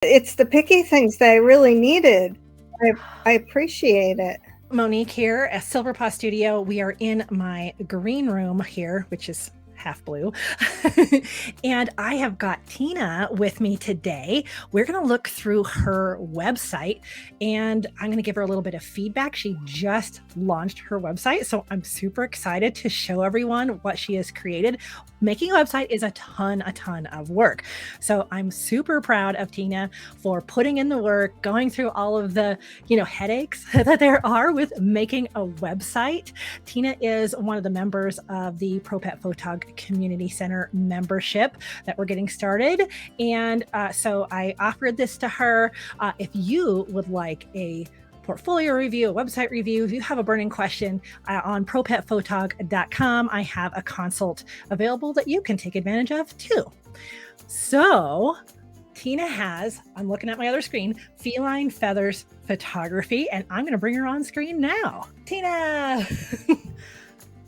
It's the picky things that I really needed. I appreciate it. Monique here at Silver Paw Studio. We are in my green room here, which is half blue. And I have got Tina with me today. We're going to look through her website and I'm going to give her a little bit of feedback. She just launched her website, so I'm super excited to show everyone what she has created. Making a website is a ton of work. So I'm super proud of Tina for putting in the work, going through all of the, headaches that there are with making a website. Tina is one of the members of the Pro Pet Photog Community Center membership that we're getting started. And so I offered this to her. If you would like a portfolio review, a website review, if you have a burning question on propetphotog.com, I have a consult available that you can take advantage of too. So Tina has, I'm looking at my other screen, Feline Feathers Photography, and I'm going to bring her on screen now. Tina!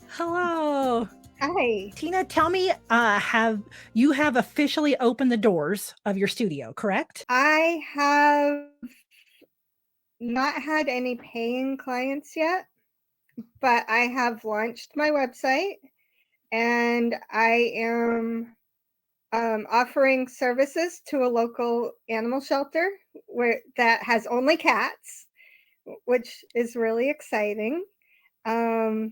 Hello. Hi. Tina, tell me, you have officially opened the doors of your studio, correct? I have not had any paying clients yet, but I have launched my website and I am offering services to a local animal shelter that has only cats, which is really exciting. And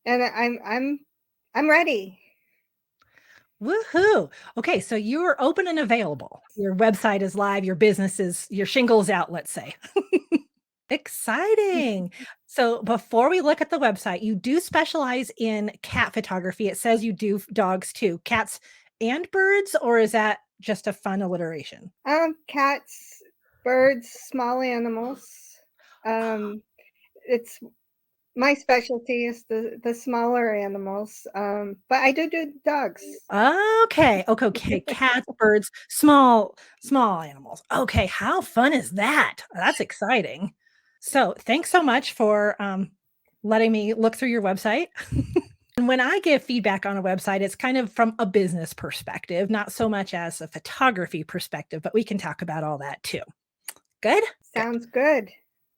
I'm ready. Woohoo! Okay, so you're open and available. Your website is live, your business is, your shingle's out, let's say. Exciting. So before we look at the website, you do specialize in cat photography. It says you do dogs too. Cats and birds, or is that just a fun alliteration? Cats, birds, small animals. It's my specialty is the smaller animals, but I do dogs. Okay. Cats, birds, small animals. Okay, how fun is that? That's exciting. So thanks so much for letting me look through your website. And when I give feedback on a website, it's kind of from a business perspective, not so much as a photography perspective, but we can talk about all that too. Good? Sounds good.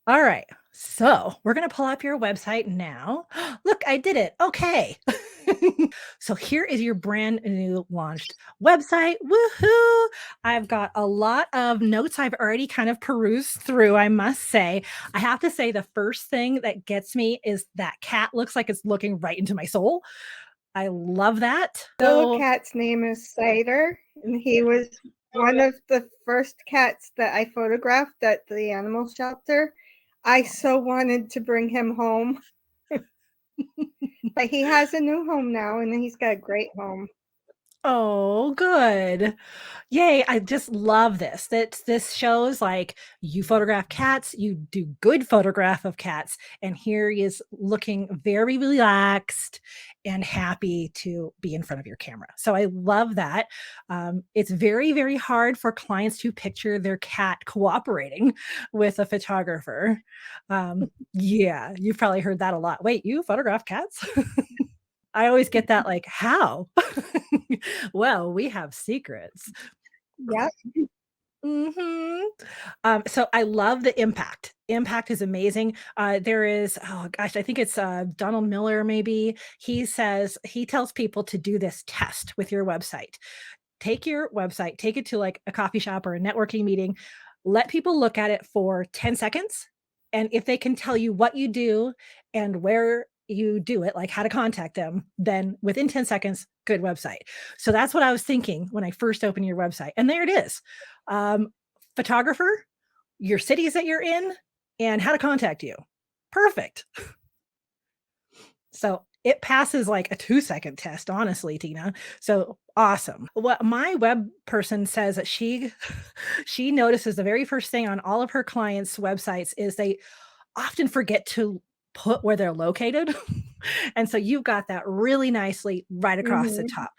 All right. So we're going to pull up your website now. Look, I did it. Okay. So here is your brand new launched website. Woohoo! I've got a lot of notes I've already kind of perused through, I must say. I have to say the first thing that gets me is that cat looks like it's looking right into my soul. I love that. The little cat's name is Cider, and he was one of the first cats that I photographed at the animal shelter. I so wanted to bring him home. But he has a new home now, and he's got a great home. Oh, good. Yay, I just love this. This shows like you photograph cats, you do good photograph of cats, and here he is looking very relaxed and happy to be in front of your camera. So I love that. It's very hard for clients to picture their cat cooperating with a photographer. Yeah, you've probably heard that a lot. Wait, you photograph cats? I always get that like, how? Well, we have secrets. Yep. So I love the impact. Impact is amazing. There is, oh gosh, I think it's Donald Miller, maybe. He tells people to do this test with your website. Take your website, take it to like a coffee shop or a networking meeting, let people look at it for 10 seconds. And if they can tell you what you do and where you do it, like how to contact them, then within 10 seconds, good website. So that's what I was thinking when I first opened your website. And there it is. Photographer, your cities that you're in, and how to contact you. Perfect. So it passes like a 2-second test, honestly, Tina. So awesome. What my web person says that she notices the very first thing on all of her clients' websites is they often forget to put where they're located. And so you've got that really nicely right across the top.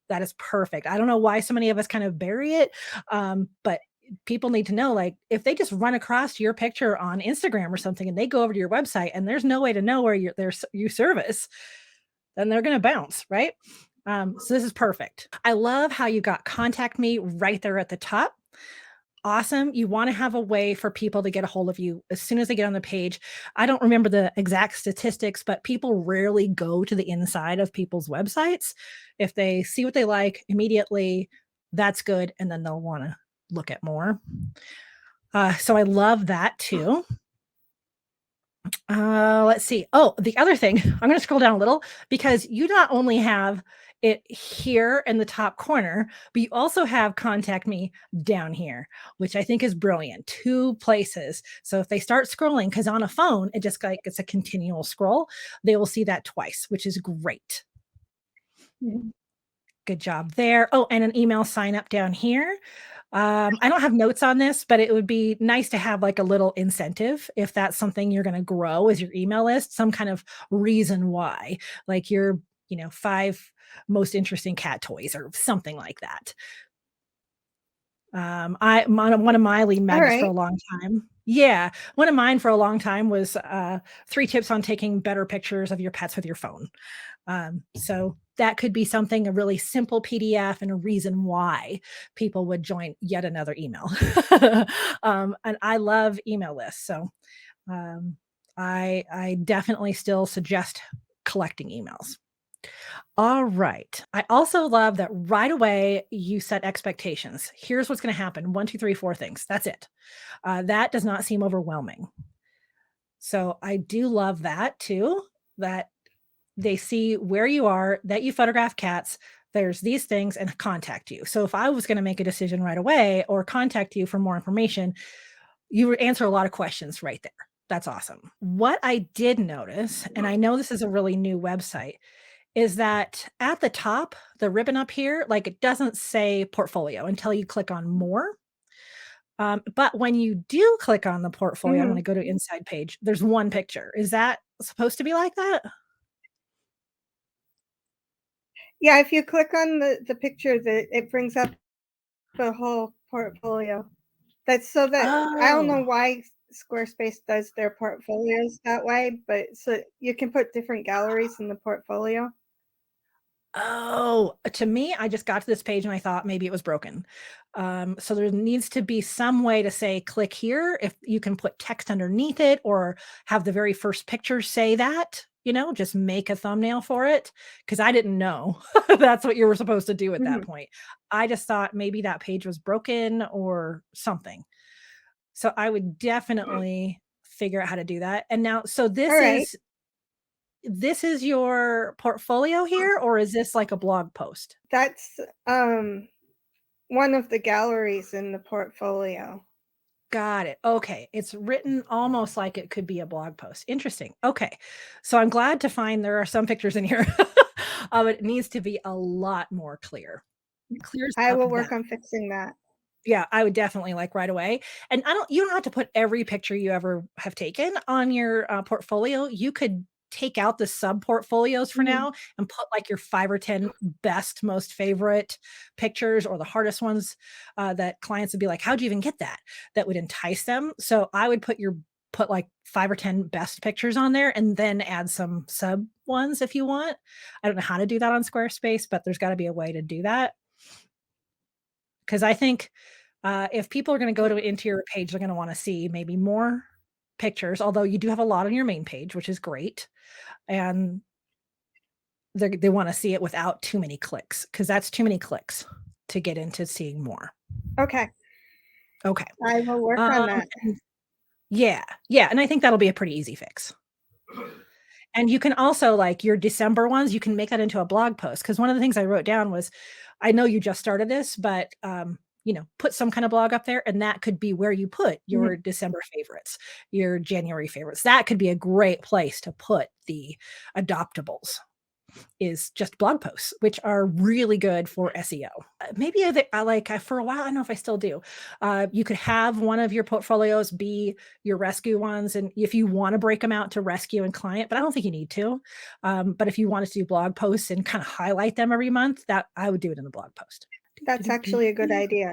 That is perfect. I don't know why so many of us kind of bury it, but people need to know, like, if they just run across your picture on Instagram or something and they go over to your website and there's no way to know where you service, then they're going to bounce, right? So this is perfect. I love how you got contact me right there at the top. awesome. You want to have a way for people to get a hold of you as soon as they get on the page. I don't remember the exact statistics, but people rarely go to the inside of people's websites. If they see what they like immediately, that's good. And then they'll want to look at more. So I love that too. Let's see. Oh, the other thing, I'm going to scroll down a little because you not only have it here in the top corner, but you also have contact me down here, which I think is brilliant. Two places. So if they start scrolling, because on a phone, it just like it's a continual scroll, they will see that twice, which is great. Mhm. Good job there. Oh, and an email sign up down here. I don't have notes on this, but it would be nice to have like a little incentive if that's something you're going to grow as your email list, some kind of reason why, like your, 5 most interesting cat toys or something like that. One of my lead All magnets for a right. long time. Yeah, one of mine for a long time was 3 tips on taking better pictures of your pets with your phone. So that could be something, a really simple PDF and a reason why people would join yet another email. And I love email lists. So um, I definitely still suggest collecting emails. All right. I also love that right away you set expectations. Here's what's going to happen: one, two, three, four things. That's it. That does not seem overwhelming. So I do love that too. That they see where you are, that you photograph cats, there's these things, and contact you. So if I was going to make a decision right away or contact you for more information, you would answer a lot of questions right there. That's awesome. What I did notice, and I know this is a really new website, is that at the top, the ribbon up here, like it doesn't say portfolio until you click on more. But when you do click on the portfolio, I'm going to Mhm. go to inside page. There's one picture. Is that supposed to be like that? Yeah, if you click on the picture, that it brings up the whole portfolio. That's so that I don't Oh. know why Squarespace does their portfolios that way, but so you can put different galleries in the portfolio. Oh, to me, I just got to this page and I thought maybe it was broken. So there needs to be some way to say click here. If you can put text underneath it or have the very first picture say that, just make a thumbnail for it. Cause I didn't know that's what you were supposed to do at that Mhm. point. I just thought maybe that page was broken or something. So I would definitely figure out how to do that. And now, so All right. this is your portfolio here, or is this like a blog post? That's, one of the galleries in the portfolio. Got it. Okay. It's written almost like it could be a blog post. Interesting. Okay. So I'm glad to find there are some pictures in here. But it needs to be a lot more clear. Clears I up will that. work on fixing that. Yeah, I would definitely like right away. And you don't have to put every picture you ever have taken on your portfolio. You could take out the sub portfolios for Mhm. now and put like your 5 or 10 best, most favorite pictures or the hardest ones that clients would be like, how'd you even get that? That would entice them. So I would put like 5 or 10 best pictures on there and then add some sub ones if you want. I don't know how to do that on Squarespace, but there's got to be a way to do that. Because I think if people are going to go to into your page, they're going to want to see maybe more pictures, although you do have a lot on your main page, which is great. And they want to see it without too many clicks because that's too many clicks to get into seeing more. Okay. Okay. I will work Um, on that. and yeah, yeah. And I think that'll be a pretty easy fix. And you can also like your December ones, you can make that into a blog post. Because one of the things I wrote down was, I know you just started this, but put some kind of blog up there, and that could be where you put your Mhm. December favorites, your January favorites. That could be a great place to put the adoptables. Is just blog posts, which are really good for SEO. Maybe for a while, I don't know if I still do. You could have one of your portfolios be your rescue ones, and if you want to break them out to rescue and client, but I don't think you need to. But if you wanted to do blog posts and kind of highlight them every month, that I would do it in the blog post. That's actually a good idea.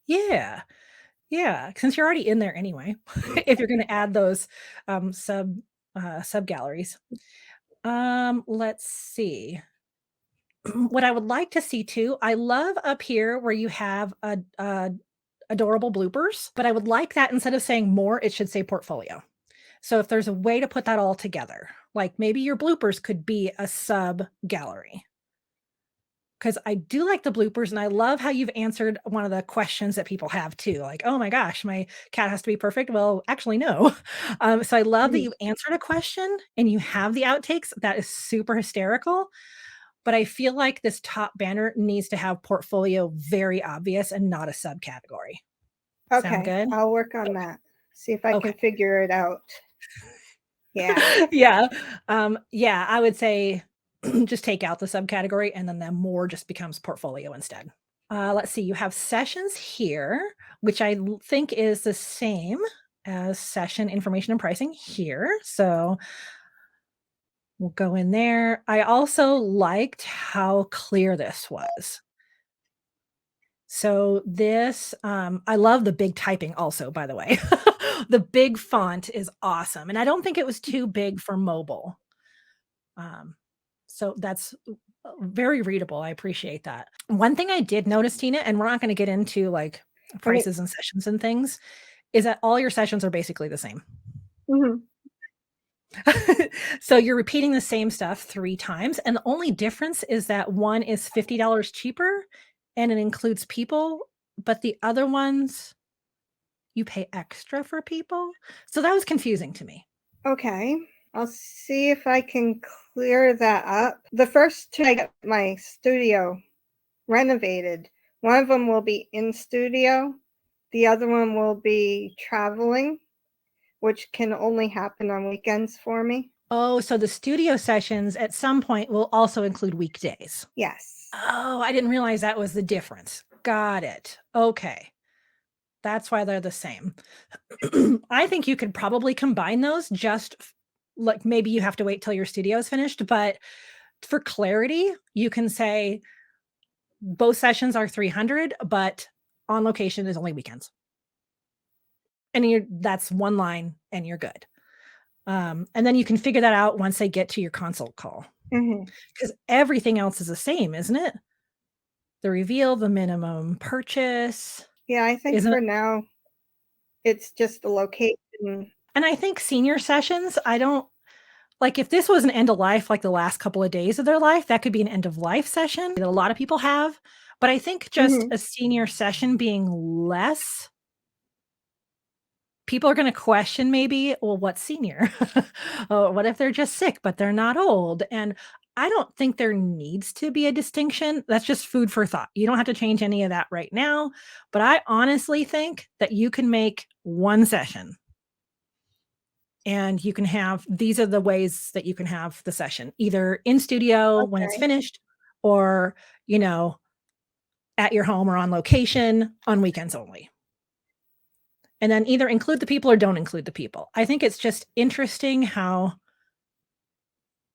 Yeah, yeah. Since you're already in there anyway, if you're going to add those sub galleries. Let's see. What I would like to see too, I love up here where you have a adorable bloopers, but I would like that instead of saying more, it should say portfolio. So if there's a way to put that all together, like maybe your bloopers could be a sub gallery. Because I do like the bloopers, and I love how you've answered one of the questions that people have too. Like, oh my gosh, my cat has to be perfect. Well, actually, no. So I love that Mhm. you answered a question and you have the outtakes. That is super hysterical. But I feel like this top banner needs to have portfolio very obvious and not a subcategory. Sound Okay, good? I'll work on that. See if I Okay. can figure it out. Yeah. Yeah. Yeah, I would say just take out the subcategory and then the more just becomes portfolio instead. Let's see, you have sessions here, which think is the same as session information and pricing here. So we'll go in there. I also liked how clear this was. So this, I love the big typing also, by the way. The big font is awesome. And I don't think it was too big for mobile. So that's very readable. I appreciate that. One thing I did notice, Tina, and we're not going to get into like Okay. prices and sessions and things, is that all your sessions are basically the same. Mhm. So you're repeating the same stuff 3 times. And the only difference is that one is $50 cheaper and it includes people, but the other ones you pay extra for people. So that was confusing to me. Okay. I'll see if I can clear that up. The first 2 I get my studio renovated. One of them will be in studio. The other one will be traveling, which can only happen on weekends for me. Oh, so the studio sessions at some point will also include weekdays. Yes. Oh, I didn't realize that was the difference. Got it. Okay. That's why they're the same. I think you could probably combine those like maybe you have to wait till your studio is finished, but for clarity, you can say both sessions are 300, but on location is only weekends. And that's one line and you're good. And then you can figure that out once they get to your consult call. Mhm. Because everything else is the same, isn't it? The reveal, the minimum purchase, Yeah, I think isn't for it? now it's just the location. And I think senior sessions, I don't like if this was an end of life, like the last couple of days of their life, that could be an end of life session that a lot of people have. But I think just Mhm. a senior session being less, people are going to question maybe, well, what's senior? Oh, what if they're just sick, but they're not old? And I don't think there needs to be a distinction. That's just food for thought. You don't have to change any of that right now. But I honestly think that you can make one session and you can have these are the ways that you can have the session either in studio when it's Okay. finished or, you know, at your home or on location on weekends only. And then either include the people or don't include the people. I think it's just interesting how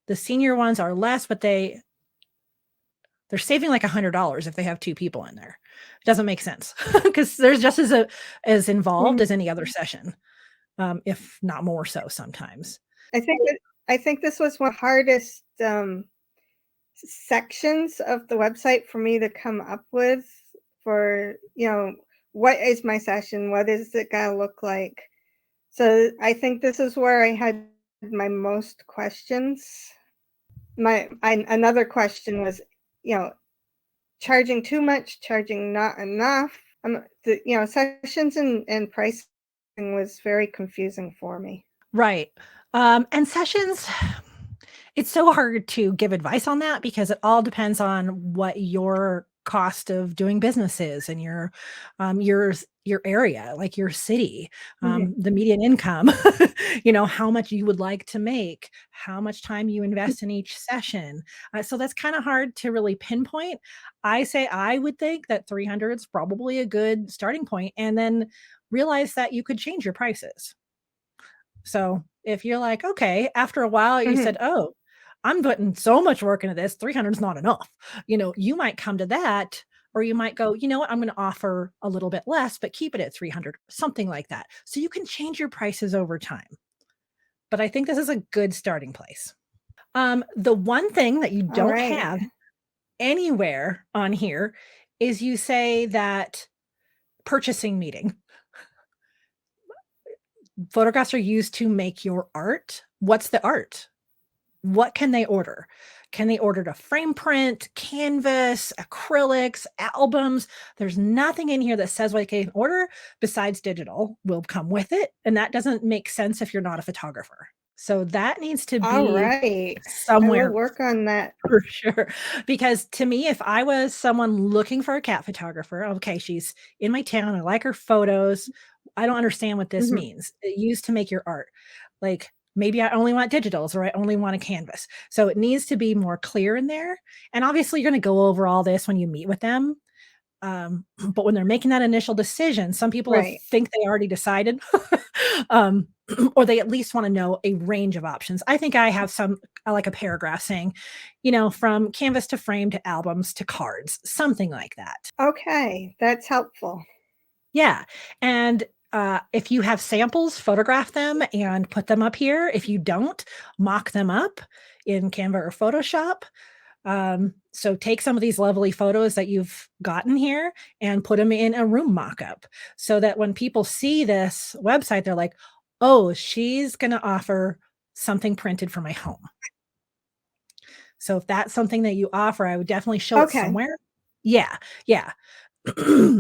the senior ones are less, but they're saving like $100 if they have 2 people in there. It doesn't make sense because there's just as involved Mhm. as any other session, if not more so sometimes. I think I think this was one of the hardest sections of the website for me to come up with for, what is my session? What is it gonna look like? So I think this is where I had my most questions. Another question was, you know, charging too much, charging not enough. Sessions and pricing was very confusing for me. Right. And sessions, it's so hard to give advice on that because it all depends on what your cost of doing business is and your area, like your city, Mhm. the median income, how much you would like to make, how much time you invest in each session. So that's kind of hard to really pinpoint. I say I would think that 300 is probably a good starting point, and then realize that you could change your prices. So if you're like, okay, after a while you Mhm. said, oh, I'm putting so much work into this, 300 is not enough. You might come to that, or you might go, you know what, I'm going to offer a little bit less, but keep it at 300, something like that. So you can change your prices over time. But I think this is a good starting place. The one thing that you All don't right. have anywhere on here is you say that purchasing meeting. Photographs are used to make your art. What's the art? What can they order? Can they order to frame print, canvas, acrylics, albums? There's nothing in here that says what they can order besides digital will come with it. And that doesn't make sense if you're not a photographer. So that needs to All be right. I will somewhere work on that. for sure. Because to me, if I was someone looking for a cat photographer, okay, she's in my town. I like her photos. I don't understand what this Mhm. means. Used to make your art. Like maybe I only want digitals or I only want a canvas. So it needs to be more clear in there. And obviously, you're going to go over all this when you meet with them. But when they're making that initial decision, some people Right. think they already decided, um, or they at least want to know a range of options. I think I have like a paragraph saying, from canvas to frame to albums to cards, something like that. Okay, that's helpful. Yeah. And if you have samples, photograph them and put them up here. If you don't, mock them up in Canva or Photoshop. So take some of these lovely photos that you've gotten here and put them in a room mock-up so that when people see this website, they're like, oh, she's going to offer something printed for my home. So if that's something that you offer, I would definitely show it somewhere. Yeah. Yeah.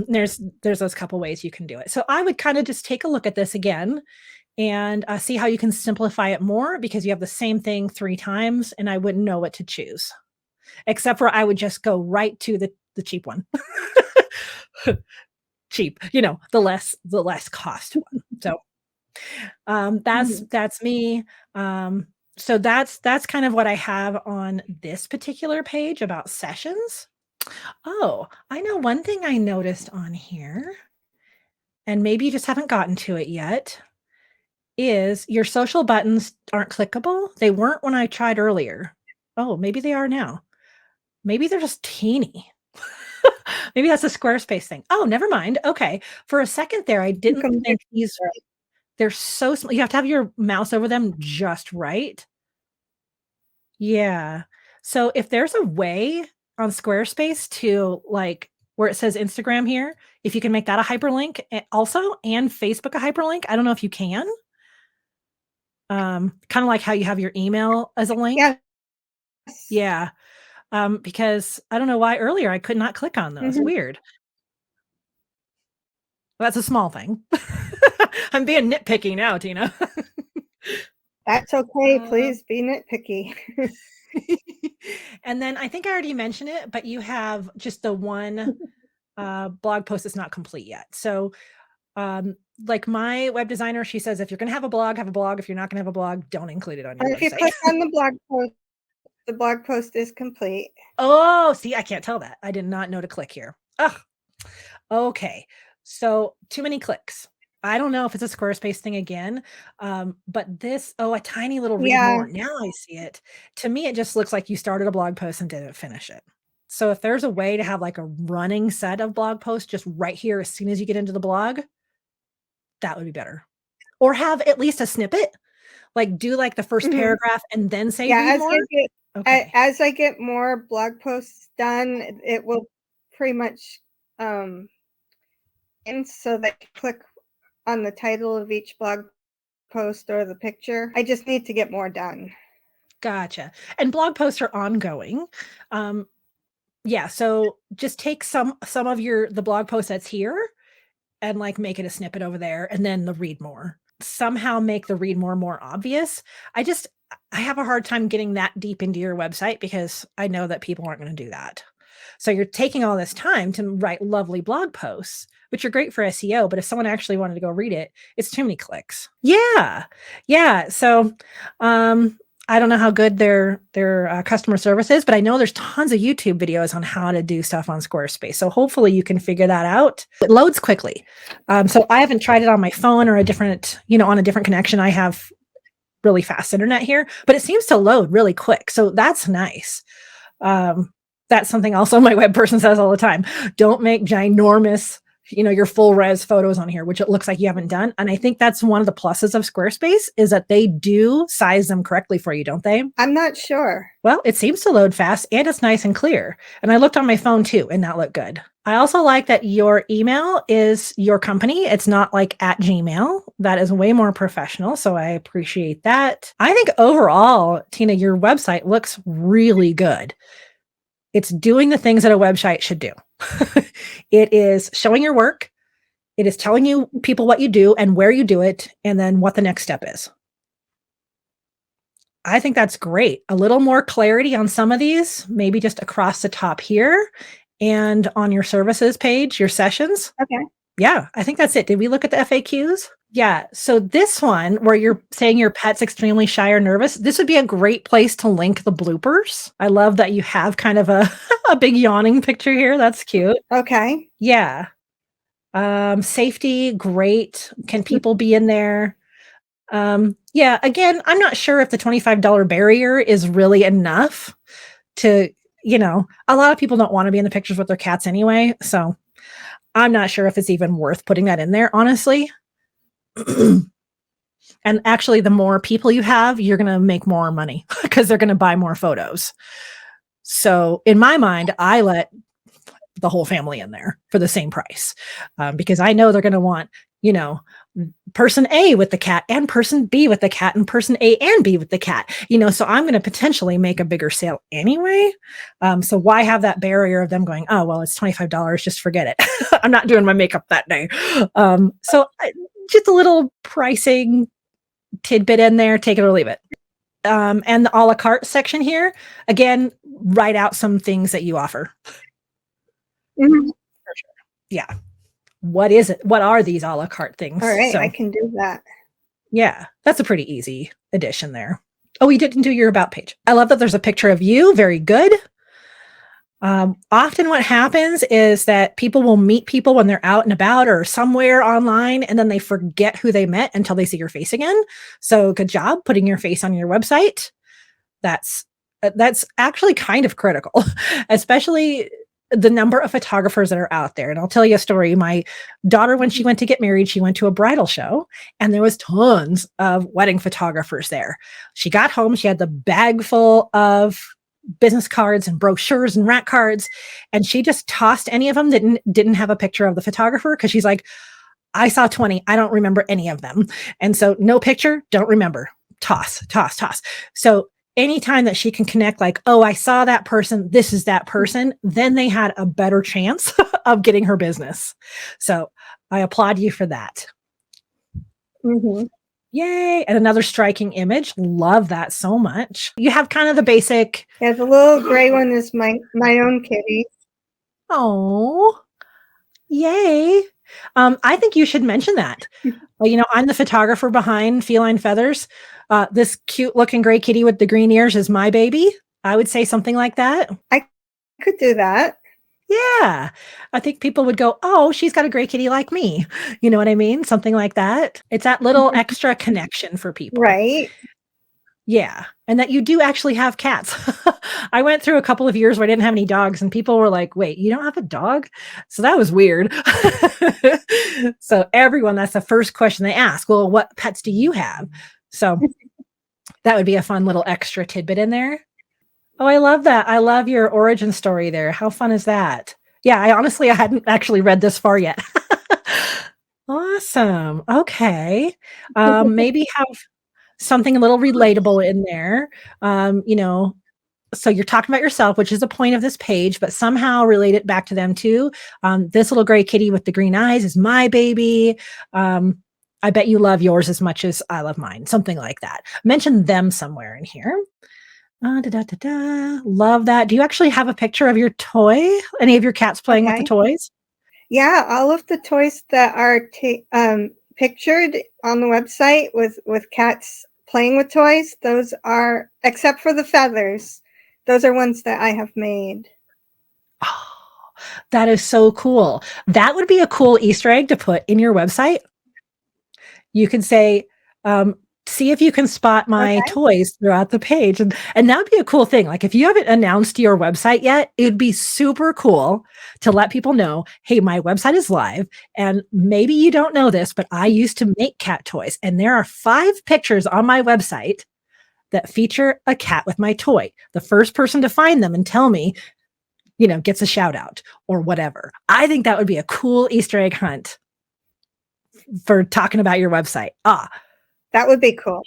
there's those couple ways you can do it. So I would kind of just take a look at this again and see how you can simplify it more because you have the same thing 3 times and I wouldn't know what to choose. Except for I would just go right to the cheap one. Cheap, the less cost one. So, that's me. So that's kind of what I have on this particular page about sessions. Oh, I know one thing I noticed on here, and maybe you just haven't gotten to it yet, is your social buttons aren't clickable. They weren't when I tried earlier. Oh, maybe they are now. Maybe they're just teeny. Maybe that's a Squarespace thing. Oh, never mind. Okay. For a second there, I didn't think they're so small. You have to have your mouse over them just right. Yeah. So if there's a way on Squarespace to like where it says Instagram here, if you can make that a hyperlink also and Facebook a hyperlink, I don't know if you can. Kind of like how you have your email as a link. Yes. Yeah. Because I don't know why earlier I could not click on those. Weird. Well, that's a small thing. I'm being nitpicky now, Tina. That's okay. Please be nitpicky. And then I think I already mentioned it, but you have just the one blog post that's not complete yet. So like my web designer, she says, if you're going to have a blog, have a blog. If you're not going to have a blog, don't include it on your If you website. click on the blog post is complete. Oh, see, I can't tell that. I did not know to click here. Oh, okay. So too many clicks. I don't know if it's a Squarespace thing again, but a tiny little read more. Now I see it. To me, it just looks like you started a blog post and didn't finish it. So if there's a way to have like a running set of blog posts just right here as soon as you get into the blog, that would be better. Or have at least a snippet, like do like the first paragraph and then say read more. As I get more blog posts done, it will pretty much and so that you click on the title of each blog post or the picture. I just need to get more done. Gotcha. And blog posts are ongoing. Yeah, so just take some of the blog post that's here and like make it a snippet over there and then the read more. Somehow make the read more obvious. I have a hard time getting that deep into your website because I know that people aren't going to do that. So you're taking all this time to write lovely blog posts, which are great for SEO, but if someone actually wanted to go read it, it's too many clicks. Yeah. Yeah. So, I don't know how good their customer service is, but I know there's tons of YouTube videos on how to do stuff on Squarespace. So hopefully you can figure that out. It loads quickly. So I haven't tried it on my phone or on a different connection. I have really fast internet here, but it seems to load really quick. So that's nice. That's something also my web person says all the time. Don't make ginormous, your full res photos on here, which it looks like you haven't done. And I think that's one of the pluses of Squarespace is that they do size them correctly for you, don't they? I'm not sure. Well, it seems to load fast and it's nice and clear. And I looked on my phone too, and that looked good. I also like that your email is your company. It's not like at Gmail. That is way more professional. So I appreciate that. I think overall, Tina, your website looks really good. It's doing the things that a website should do. It is showing your work. It is telling you people what you do and where you do it, and then what the next step is. I think that's great. A little more clarity on some of these, maybe just across the top here and on your services page, your sessions. Okay. Yeah, I think that's it. Did we look at the FAQs? Yeah. So this one where you're saying your pet's extremely shy or nervous, this would be a great place to link the bloopers. I love that you have kind of a, a big yawning picture here. That's cute. Okay. Yeah. Safety, great. Can people be in there? Yeah, again, I'm not sure if the $25 barrier is really enough to, a lot of people don't want to be in the pictures with their cats anyway. So I'm not sure if it's even worth putting that in there, honestly. And actually, the more people you have, you're going to make more money because they're going to buy more photos. So in my mind, I let the whole family in there for the same price because I know they're going to want, person A with the cat and person B with the cat and person A and B with the cat, so I'm going to potentially make a bigger sale anyway. So why have that barrier of them going, oh, well, it's $25. Just forget it. I'm not doing my makeup that day. Just a little pricing tidbit in there, take it or leave it. And the a la carte section here, again, write out some things that you offer. Mm-hmm. Yeah. What is it? What are these a la carte things? All right, I can do that. Yeah, that's a pretty easy addition there. Oh, we didn't do your about page. I love that there's a picture of you. Very good. Often what happens is that people will meet people when they're out and about or somewhere online, and then they forget who they met until they see your face again. So good job putting your face on your website. That's actually kind of critical, especially the number of photographers that are out there. And I'll tell you a story. My daughter, when she went to get married, she went to a bridal show and there was tons of wedding photographers there. She got home, she had the bag full of business cards and brochures and rat cards, and she just tossed any of them that didn't have a picture of the photographer because she's like, I saw 20, I don't remember any of them. And so no picture, don't remember. Toss. So anytime that she can connect, like, oh, I saw that person, this is that person, then they had a better chance of getting her business. So I applaud you for that. Mm-hmm. Yay. And another striking image. Love that so much. You have kind of the basic. Yeah, the little gray one is my own kitty. Oh, yay. I think you should mention that. Well, I'm the photographer behind Feline Feathers. This cute looking gray kitty with the green ears is my baby. I would say something like that. I could do that. Yeah. I think people would go, oh, she's got a gray kitty like me. You know what I mean? Something like that. It's that little extra connection for people. Right. Yeah. And that you do actually have cats. I went through a couple of years where I didn't have any dogs and people were like, wait, you don't have a dog? So that was weird. So everyone, that's the first question they ask. Well, what pets do you have? So that would be a fun little extra tidbit in there. Oh, I love that. I love your origin story there. How fun is that? Yeah, I hadn't actually read this far yet. Awesome. Okay. Maybe have something a little relatable in there. So you're talking about yourself, which is the point of this page, but somehow relate it back to them too. This little gray kitty with the green eyes is my baby. I bet you love yours as much as I love mine. Something like that. Mention them somewhere in here. Love that. Do you actually have a picture of your toy? Any of your cats playing with the toys? Yeah, all of the toys that are pictured on the website with cats playing with toys, those are, except for the feathers, those are ones that I have made. Oh, that is so cool. That would be a cool Easter egg to put in your website. You can say, see if you can spot my toys throughout the page. And that would be a cool thing. Like if you haven't announced your website yet, it'd be super cool to let people know, hey, my website is live. And maybe you don't know this, but I used to make cat toys. And there are 5 pictures on my website that feature a cat with my toy. The first person to find them and tell me gets a shout out or whatever. I think that would be a cool Easter egg hunt for talking about your website. That would be cool.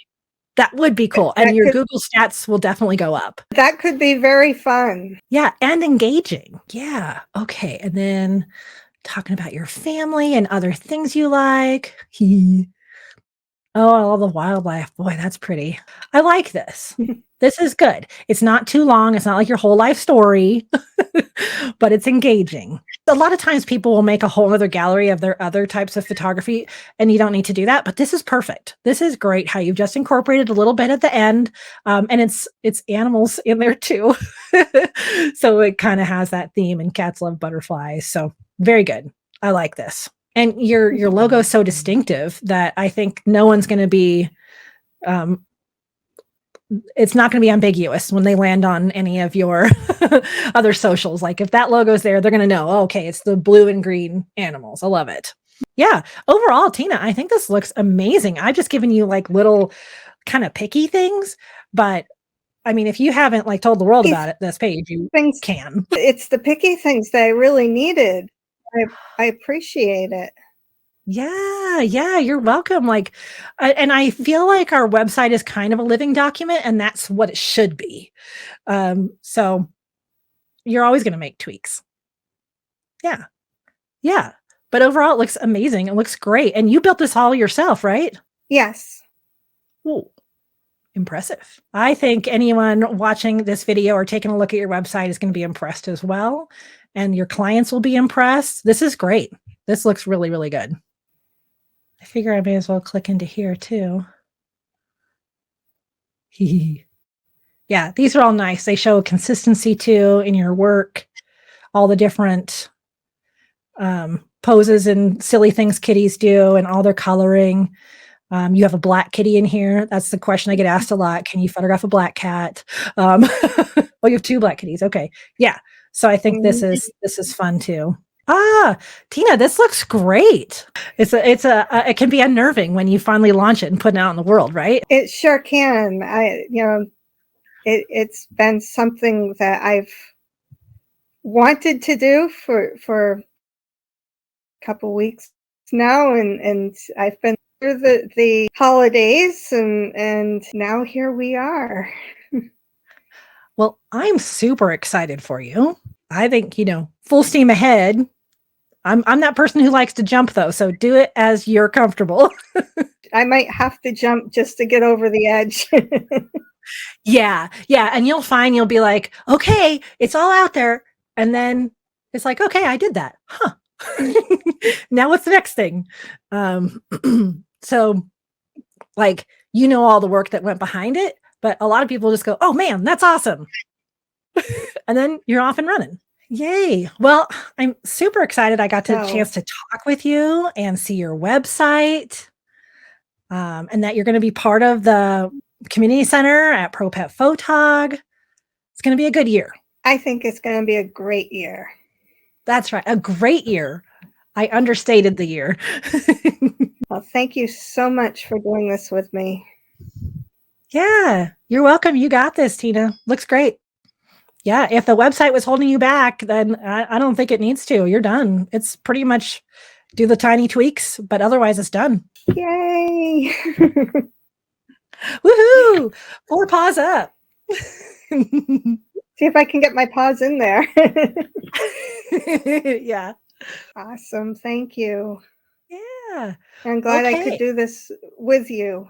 That would be cool. And your Google stats will definitely go up. That could be very fun. Yeah, and engaging. Yeah. Okay. And then talking about your family and other things you like. Oh, I love the wildlife. Boy, that's pretty. I like this. This is good. It's not too long. It's not like your whole life story, but it's engaging. A lot of times people will make a whole other gallery of their other types of photography, and you don't need to do that, but this is perfect. This is great how you've just incorporated a little bit at the end. And it's animals in there too. So it kind of has that theme, and cats love butterflies. So very good. I like this. And your logo is so distinctive that I think no one's going to be, it's not going to be ambiguous when they land on any of your other socials. Like if that logo is there, they're going to know, oh, okay, it's the blue and green animals. I love it. Yeah. Overall, Tina, I think this looks amazing. I've just given you like little kind of picky things, but I mean, if you haven't like told the world about it, this page, you can. It's the picky things that I really needed. I appreciate it. Yeah, you're welcome. Like, and I feel like our website is kind of a living document, and that's what it should be. So you're always going to make tweaks. Yeah. But overall, it looks amazing. It looks great. And you built this all yourself, right? Yes. Ooh, impressive. I think anyone watching this video or taking a look at your website is going to be impressed as well. And your clients will be impressed. This is great. This looks really, really good. I figure I may as well click into here too. Yeah, these are all nice. They show consistency too in your work, all the different poses and silly things kitties do and all their coloring. You have a black kitty in here. That's the question I get asked a lot. Can you photograph a black cat? Oh, you have 2 black kitties. Okay. Yeah. So I think this is fun too. Tina, this looks great. It can be unnerving when you finally launch it and put it out in the world, right? It sure can. It's been something that I've wanted to do for a couple weeks now, and I've been through the holidays, and now here we are. Well, I'm super excited for you. I think, full steam ahead. I'm that person who likes to jump though, so do it as you're comfortable. I might have to jump just to get over the edge. Yeah. And you'll find you'll be like, okay, it's all out there. And then it's like, okay, I did that. Huh. Now what's the next thing? So like, all the work that went behind it, but a lot of people just go, oh man, that's awesome. And then you're off and running. Yay. Well, I'm super excited I got the chance to talk with you and see your website, and that you're going to be part of the community center at Pro Pet Photog. It's going to be a good year. I think it's going to be a great year. That's right. A great year. I understated the year. Well, thank you so much for doing this with me. Yeah, you're welcome. You got this, Tina. Looks great. Yeah, if the website was holding you back, then I don't think it needs to. You're done. It's pretty much do the tiny tweaks, but otherwise it's done. Yay! Woohoo! 4 paws up. See if I can get my paws in there. Yeah. Awesome. Thank you. Yeah. I'm glad I could do this with you.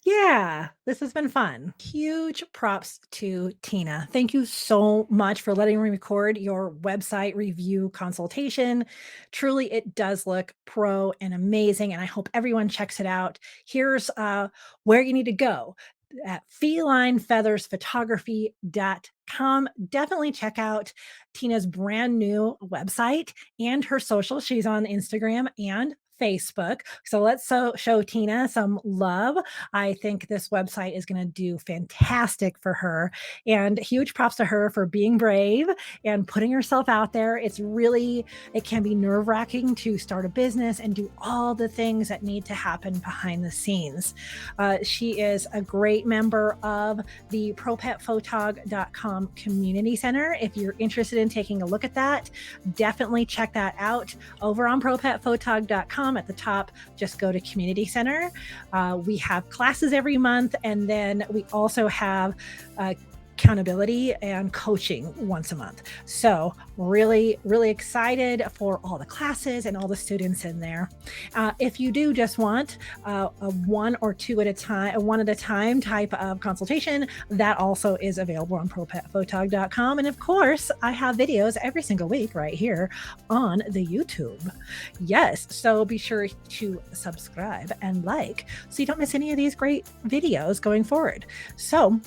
Yeah, this has been fun. Huge props to Tina. Thank you so much for letting me record your website review consultation. Truly, it does look pro and amazing, and I hope everyone checks it out. Here's where you need to go at felinefeathersphotography.com. Definitely check out Tina's brand new website and her social. She's on Instagram and Facebook. So let's show Tina some love. I think this website is going to do fantastic for her. And huge props to her for being brave and putting herself out there. It can be nerve wracking to start a business and do all the things that need to happen behind the scenes. She is a great member of the propetphotog.com community center. If you're interested in taking a look at that, definitely check that out over on propetphotog.com. At the top, just go to community center. We have classes every month, and then we also have accountability and coaching once a month. So really, really excited for all the classes and all the students in there. If you do just want a one at a time type of consultation, that also is available on propetphotog.com. And of course, I have videos every single week right here on the YouTube. Yes, so be sure to subscribe and like so you don't miss any of these great videos going forward. So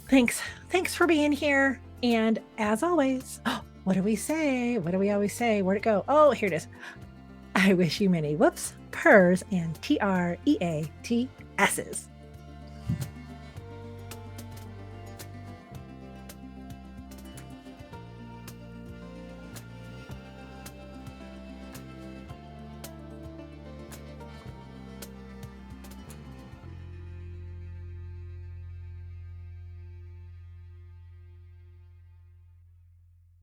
Thanks for being here. And as always, what do we say? What do we always say? Where'd it go? Oh, here it is. I wish you many whoops, purrs, and TREATSs.